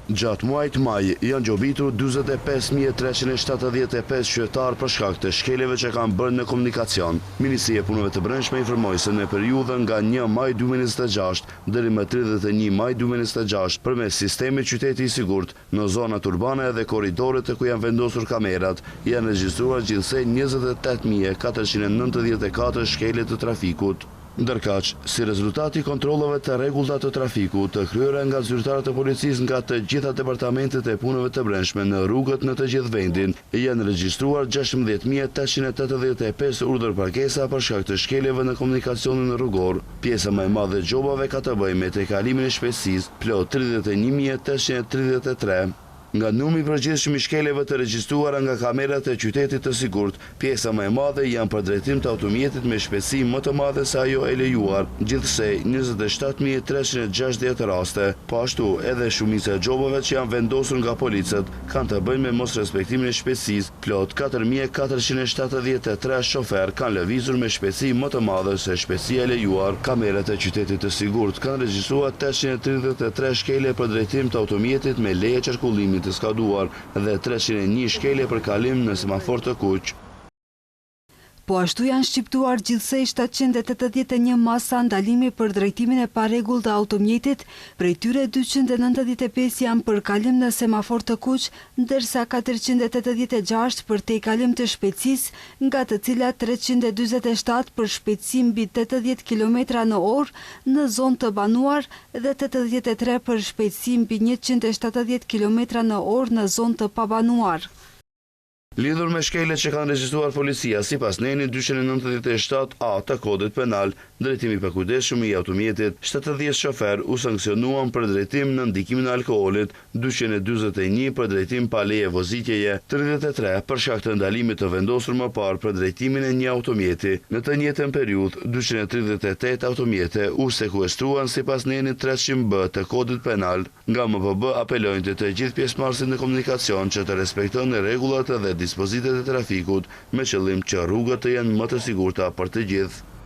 Gjatë muajit maj janë gjobitur 45.375 qytetarë për shkak të shkeleve që kanë bërë në komunikacion. Ministria e Punëve të Brendshme informoi se në periudhën nga 1 maj 2026 deri më 31 maj 2026 përmes sistemit Qyteti i Sigurt në zonat urbane dhe korridoret ku janë vendosur kamerat janë regjistruar gjithsej 28.494 shkele të trafikut. Ndërkaq, si rezultati kontrollave të rregullta të trafikut të kryera nga zyrtarët e policisë nga të gjitha departamentet e punëve të brendshme në rrugët në të gjithë vendin, janë regjistruar 16.885 urdhër parkesa për shkak të shkeleve në komunikacionin rrugor. Pjesa më e madhe e gjobave ka të bëjë me tejkalimin e shpejtësisë, plot 31.833. Nga numri i përgjithshëm i shkeleve të regjistruara nga kamerat e Qytetit të Sigurt, pjesa më e madhe janë për drejtim të automjetit me shpejtësi më të madhe se ajo e lejuar, gjithsej 27.360 raste. Po ashtu, edhe shumica e gjobave që janë vendosur nga policët kanë të bëjnë me mosrespektimin e shpejtësisë, plot 4.473 shofer kanë lëvizur me shpejtësi më të madhe se shpejtësia e lejuar. Kamerat e Qytetit të Sigurt kanë regjistruar 833 shkele për drejtim të automjetit me leje qarkullimi të skaduar dhe 301 shkele për kalim në semafor të kuq. Po ashtu janë shqiptuar gjithsej 781 masa ndalimi për drejtimin e parregullt të automjetit, prej tyre 295 janë për kalim në semafor të kuq, ndërsa 486 për tejkalim të shpejtësisë, nga të cilat 347 për shpejtësi mbi 80 km/h në zonë të banuar dhe 83 për shpejtësi mbi 170 km/h në zonë të pabanuar. Lidhur me shkelet që kanë regjistruar policia, sipas neni 297A të kodit penal, drejtimi i pakujdesshëm i automjetit, 70 shofer u sankcionuan për drejtim në ndikimin e alkoolit, 241 për drejtim pa leje vozitjeje, 33 për shkak të ndalimit të vendosur më parë për drejtimin e një automjeti. Në të njëjtën periudhë, 238 automjete u sekuestruan sipas nenit 300B të kodit penal. Nga MPB apelojnë të gjithë pjesëmarrësit në komunikacion që të respektojnë rregullat dhe dispozitat e trafikut me qëllim që rrugët të jenë më të sigurta për të gjithë.